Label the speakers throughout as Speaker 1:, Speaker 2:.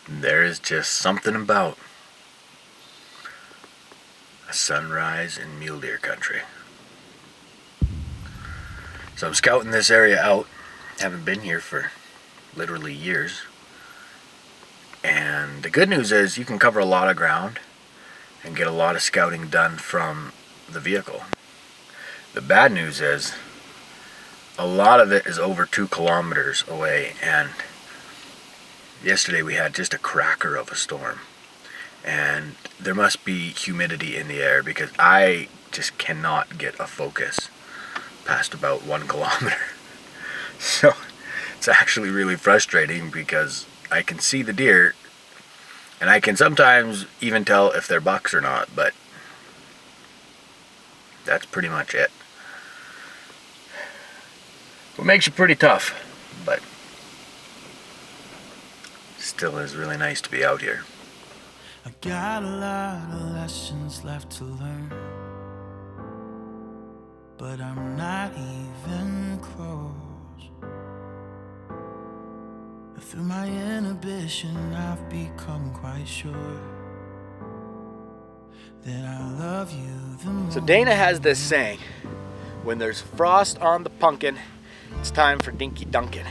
Speaker 1: There is just something about a sunrise in mule deer country. So I'm scouting this area out. Haven't been here for literally years. And the good news is you can cover a lot of ground and get a lot of scouting done from the vehicle. The bad news is a lot of it is over 2 kilometers away, and yesterday we had just a cracker of a storm, and there must be humidity in the air because I just cannot get a focus past about 1 kilometer. So it's actually really frustrating because I can see the deer and I can sometimes even tell if they're bucks or not, but that's pretty much it. It makes it pretty tough, but still is really nice to be out here.
Speaker 2: I got a lot of lessons left to learn, but I'm not even close. Through my inhibition, I've become quite sure that I love you the most.
Speaker 1: So Dana has this saying, when there's frost on the pumpkin, it's time for Dinky Dunkin'.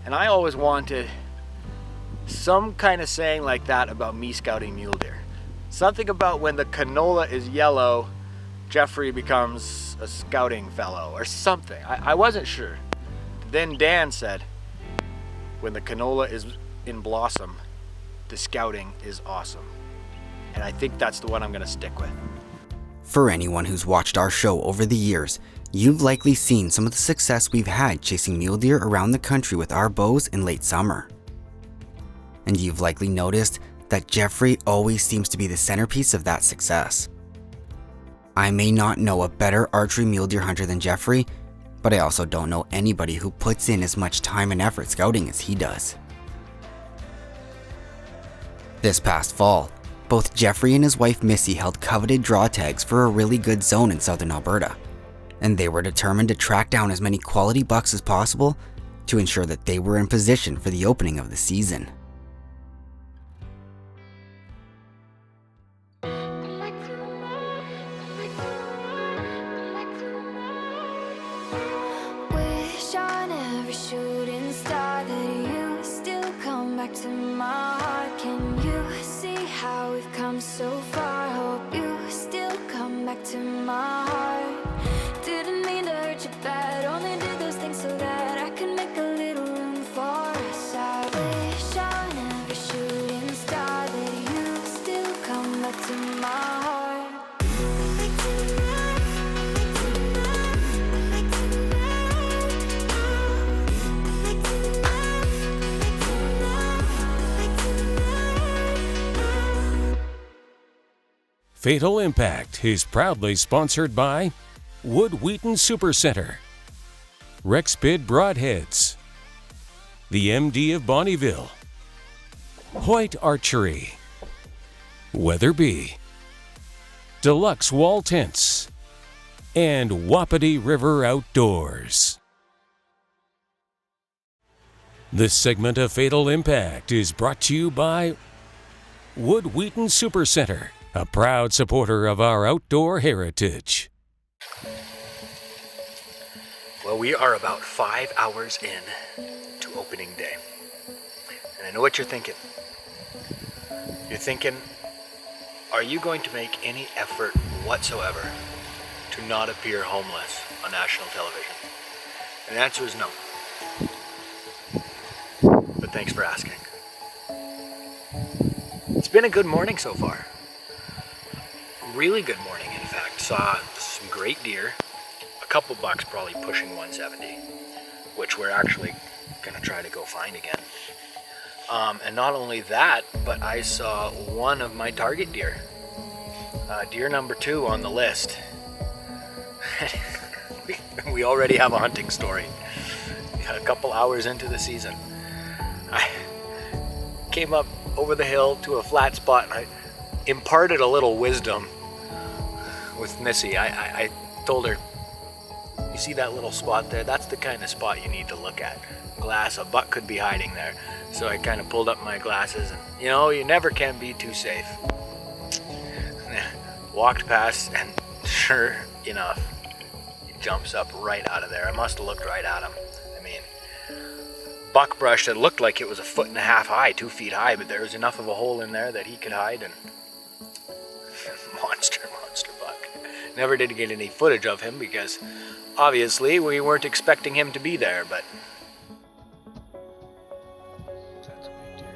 Speaker 1: And I always wanted some kind of saying like that about me scouting mule deer. Something about when the canola is yellow, Jeffrey becomes a scouting fellow or something. I wasn't sure. Then Dan said, when the canola is in blossom, the scouting is awesome. And I think that's the one I'm gonna stick with.
Speaker 3: For anyone who's watched our show over the years, you've likely seen some of the success we've had chasing mule deer around the country with our bows in late summer. And you've likely noticed that Jeffrey always seems to be the centerpiece of that success. I may not know a better archery mule deer hunter than Jeffrey, but I also don't know anybody who puts in as much time and effort scouting as he does. This past fall, both Jeffrey and his wife Missy held coveted draw tags for a really good zone in southern Alberta, and they were determined to track down as many quality bucks as possible to ensure that they were in position for the opening of the season.
Speaker 4: So far, hope you still come back to my heart. Didn't mean to hurt you bad, only did those things so that I could make a little room for us. I wish on every shooting star that you still come back to my heart.
Speaker 5: Fatal Impact is proudly sponsored by Wood Wheaton Supercenter, Rexbid Broadheads, the MD of Bonneville, Hoyt Archery, Weatherby, Deluxe Wall Tents, and Wapiti River Outdoors. This segment of Fatal Impact is brought to you by Wood Wheaton Supercenter, a proud supporter of our outdoor heritage.
Speaker 1: Well, we are about 5 hours in to opening day. And I know what you're thinking. You're thinking, are you going to make any effort whatsoever to not appear homeless on national television? And the answer is no. But thanks for asking. It's been a good morning so far. Really good morning, in fact. Saw some great deer, a couple bucks probably pushing 170, which we're actually gonna try to go find again. And not only that, but I saw one of my target deer, deer number 2 on the list. We already have a hunting story. A couple hours into the season, I came up over the hill to a flat spot and I imparted a little wisdom with Missy. I told her, you see that little spot there? That's the kind of spot you need to look at. Glass, a buck could be hiding there. So I kind of pulled up my glasses, and you know, you never can be too safe. Walked past, and sure enough, he jumps up right out of there. I must have looked right at him. I mean, buckbrush that looked like it was 1.5 feet high, 2 feet high, but there was enough of a hole in there that he could hide, and monster buck. Never did get any footage of him because obviously we weren't expecting him to be there, but that's a big deer.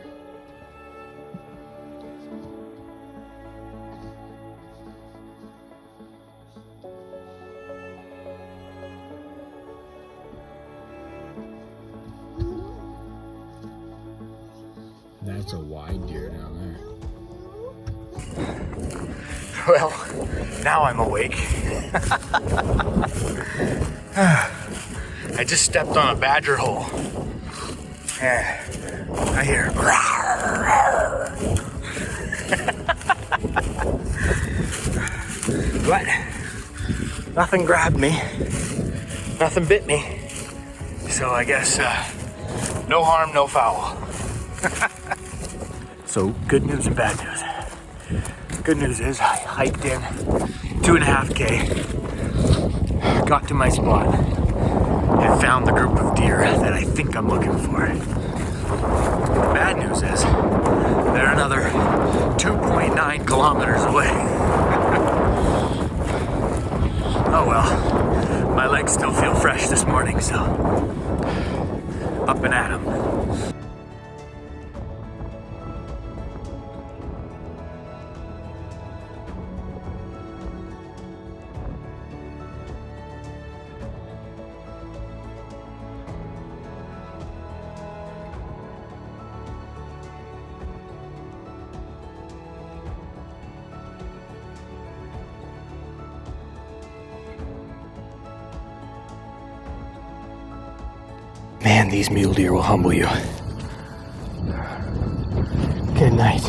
Speaker 1: That's a wide deer down there. Well, now I'm awake. I just stepped on a badger hole. And I hear but nothing grabbed me. Nothing bit me. So I guess no harm, no foul. So good news and bad news. Good news is I hiked in 2.5K, got to my spot, and found the group of deer that I think I'm looking for. The bad news is they're another 2.9 kilometers away. Oh well, my legs still feel fresh this morning, so up and at 'em. Man, these mule deer will humble you. Good night.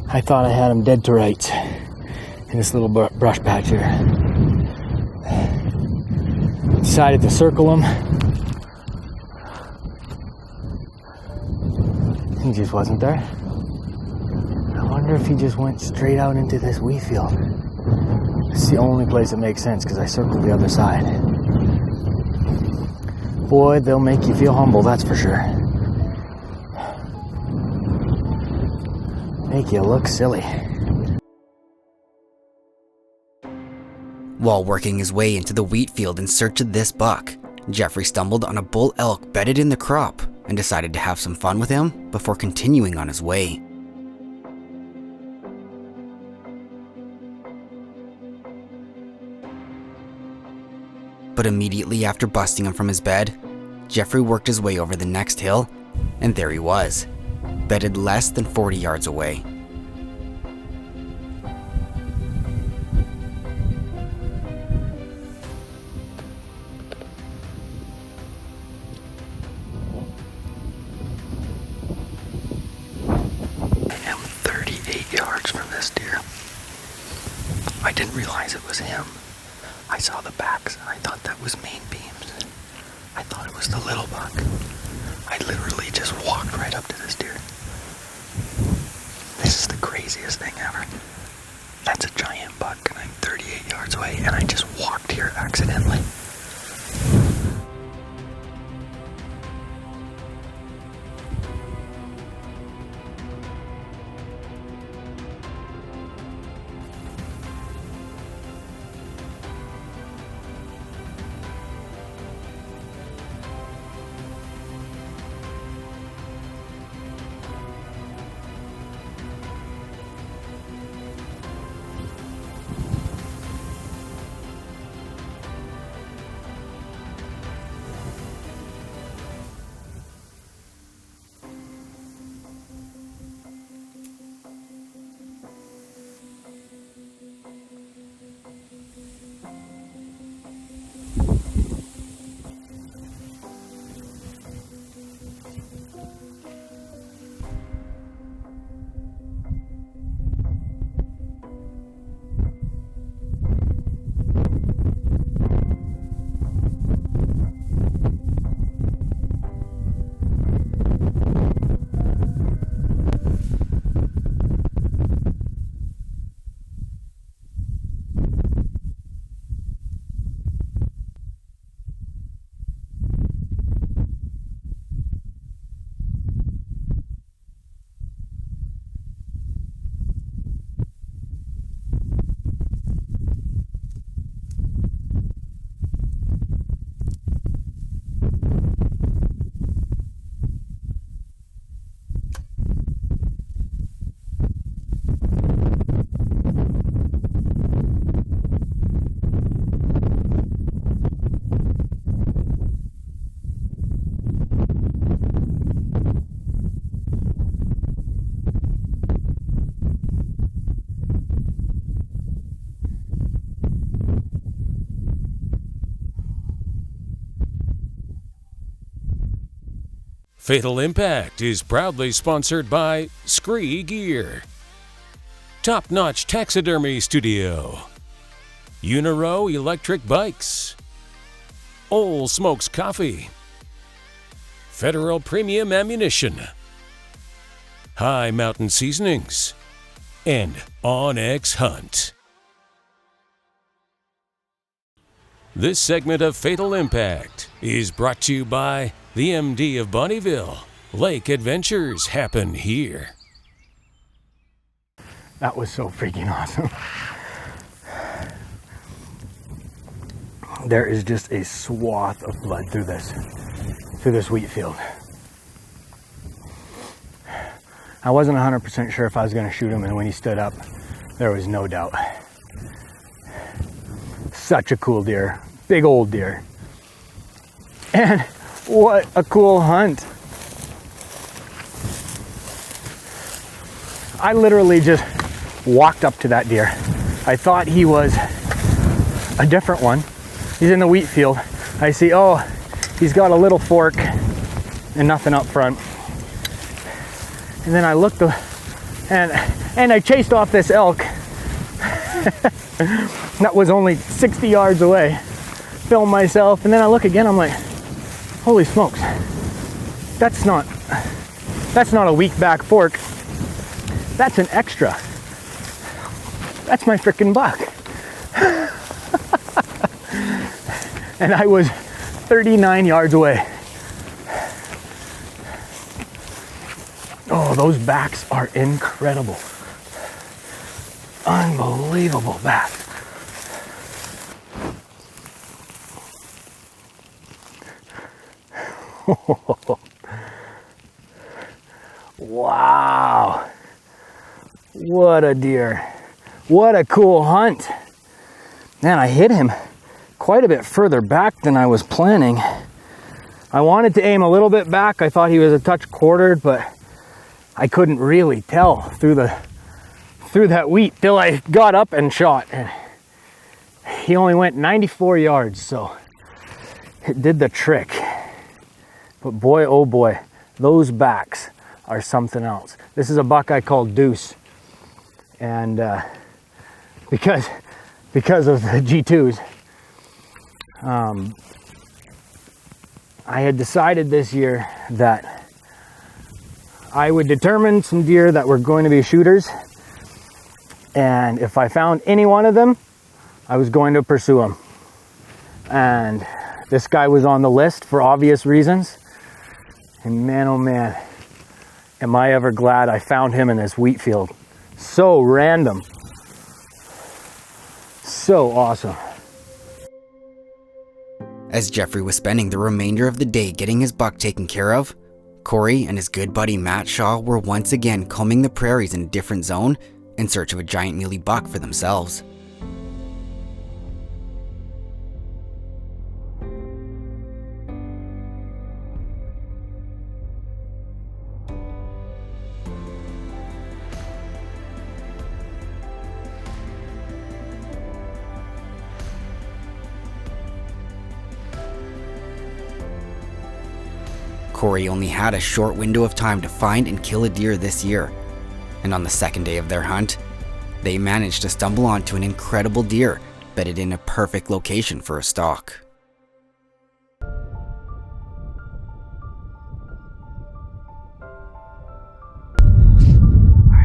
Speaker 1: I thought I had them dead to rights in this little brush patch here. Decided to circle him. He just wasn't there. I wonder if he just went straight out into this wheat field. It's the only place that makes sense because I circled the other side. Boy, they'll make you feel humble, that's for sure. Make you look silly.
Speaker 3: While working his way into the wheat field in search of this buck, Jeffrey stumbled on a bull elk bedded in the crop and decided to have some fun with him before continuing on his way. But immediately after busting him from his bed, Jeffrey worked his way over the next hill, and there he was, bedded less than 40 yards away.
Speaker 1: I am 38 yards from this deer. I didn't realize it was him. I saw the backs and I thought that was main beams. I thought it was the little buck. I literally just walked right up to this deer. This is the craziest thing ever. That's a giant buck and I'm 38 yards away and I just walked here accidentally.
Speaker 5: Fatal Impact is proudly sponsored by Scree Gear, Top Notch Taxidermy Studio, Uniro Electric Bikes, Ole Smokes Coffee, Federal Premium Ammunition, High Mountain Seasonings, and Onyx Hunt. This segment of Fatal Impact is brought to you by the MD of Bonnyville. Lake adventures happen here.
Speaker 6: That was so freaking awesome. There is just a swath of blood through this wheat field. I wasn't 100% sure if I was going to shoot him, and when he stood up, there was no doubt. Such a cool deer. Big old deer. And what a cool hunt. I literally just walked up to that deer. I thought he was a different one. He's in the wheat field. I see, oh, he's got a little fork and nothing up front. And then I looked and I chased off this elk that was only 60 yards away. Filmed myself, and then I look again, I'm like, holy smokes, that's not a weak back fork. That's an extra. That's my frickin' buck. And I was 39 yards away. Oh, those backs are incredible. Unbelievable backs. Wow. What a deer. What a cool hunt. Man, I hit him quite a bit further back than I was planning. I wanted to aim a little bit back. I thought he was a touch quartered, but I couldn't really tell through that wheat till I got up and shot. And he only went 94 yards, so it did the trick. But boy, oh boy, those backs are something else. This is a buck I call Deuce. And because of the G2s, I had decided this year that I would determine some deer that were going to be shooters, and if I found any one of them, I was going to pursue them. And this guy was on the list for obvious reasons, and man, oh man, am I ever glad I found him in this wheat field. So random, so awesome.
Speaker 3: As Jeffrey was spending the remainder of the day getting his buck taken care of, Cory and his good buddy Matt Shaw were once again combing the prairies in a different zone in search of a giant muley buck for themselves. Cory only had a short window of time to find and kill a deer this year, and on the second day of their hunt, they managed to stumble onto an incredible deer bedded in a perfect location for a stalk.
Speaker 6: Alright,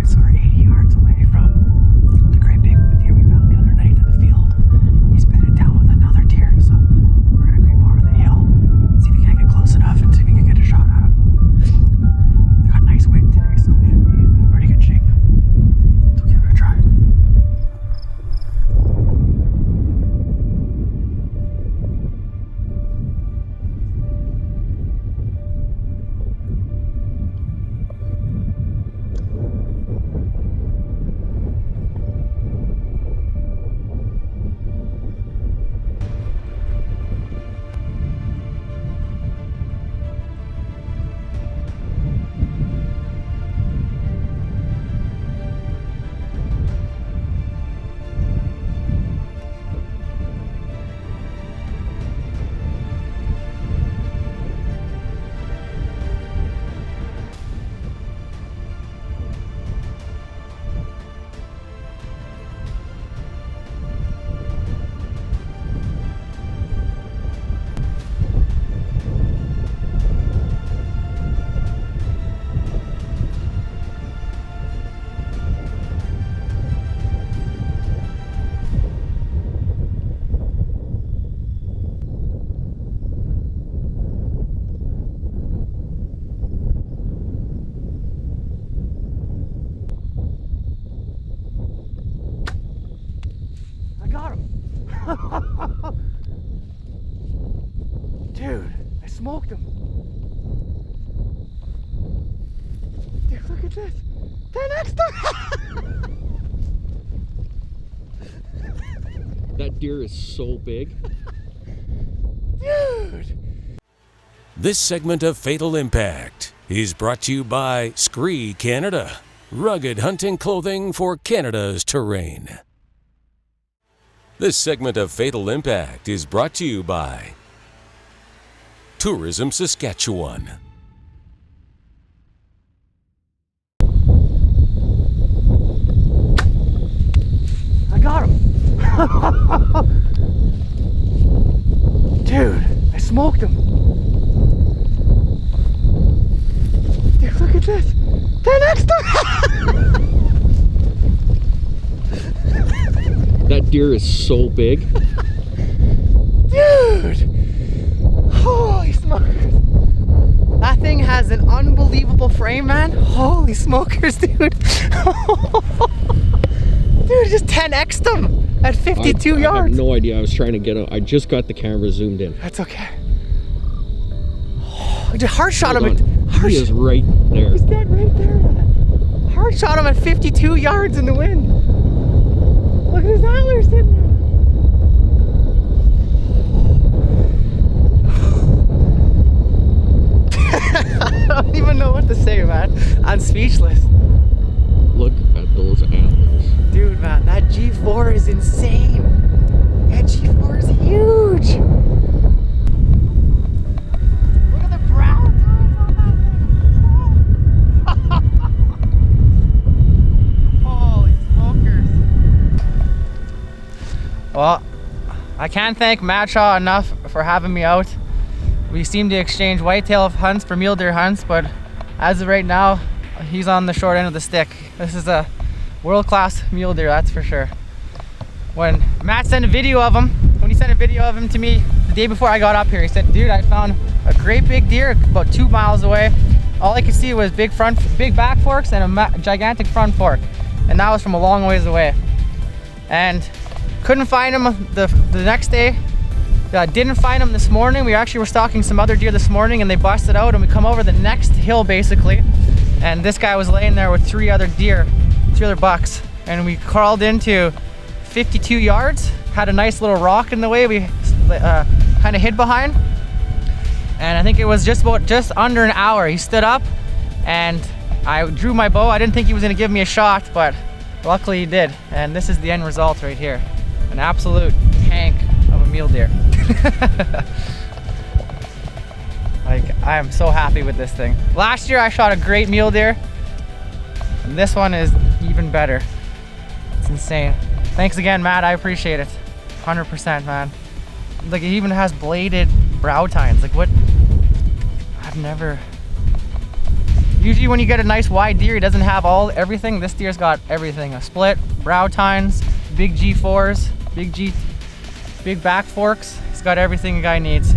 Speaker 6: so we're 80 yards away from the great big deer we found the other night in the field. He's bedded down with another deer, so we're gonna creep over the hill, see if we can get close enough and see if we can get a shot at him. They got nice wind today, so we should be in pretty good shape. So give it a try. at this. 10x them.
Speaker 7: That deer is so big.
Speaker 6: Dude.
Speaker 5: This segment of Fatal Impact is brought to you by Scree Canada, rugged hunting clothing for Canada's terrain. This segment of Fatal Impact is brought to you by Tourism Saskatchewan.
Speaker 6: I got him. Dude, I smoked him. Dude, look at this. 10x them.
Speaker 7: That deer is so big.
Speaker 6: Dude. Holy smokers. That thing has an unbelievable frame, man. Holy smokers, dude. Dude, just 10x'd them at 52 yards.
Speaker 7: I have no idea. I was trying to get out. I just got the camera zoomed in.
Speaker 6: That's okay. Oh, just hard shot him.
Speaker 7: He is right there.
Speaker 6: He's dead right there, man. Hard shot him at 52 yards in the wind. Look at his antlers sitting there. I don't even know what to say, man. I'm speechless.
Speaker 7: Look at those antlers.
Speaker 6: Dude, man, that G4 is insane. That G4 is huge. Look at the brown tines on that thing. Holy smokers. Well, I can't thank Matt Shaw enough for having me out. We seem to exchange whitetail hunts for mule deer hunts, but as of right now, he's on the short end of the stick. This is a world-class mule deer, that's for sure. When Matt sent a video of him, to me the day before I got up here, he said, dude, I found a great big deer about 2 miles away. All I could see was big back forks and a gigantic front fork. And that was from a long ways away. And couldn't find him the next day. Didn't find him this morning. We actually were stalking some other deer this morning and they busted out, and we come over the next hill basically. And this guy was laying there with 3 other bucks. And we crawled into 52 yards, had a nice little rock in the way we kind of hid behind. And I think it was just under an hour. He stood up and I drew my bow. I didn't think he was gonna give me a shot, but luckily he did. And this is the end result right here. An absolute tank of a mule deer. Like, I am so happy with this thing. Last year I shot a great mule deer, and this one is even better. It's insane. Thanks again, Matt. I appreciate it. 100%, man. Like, it even has bladed brow tines. Like, what? I've never. Usually when you get a nice wide deer, he doesn't have everything. This deer's got everything. A split, brow tines, big G4s, big back forks. He's got everything a guy needs.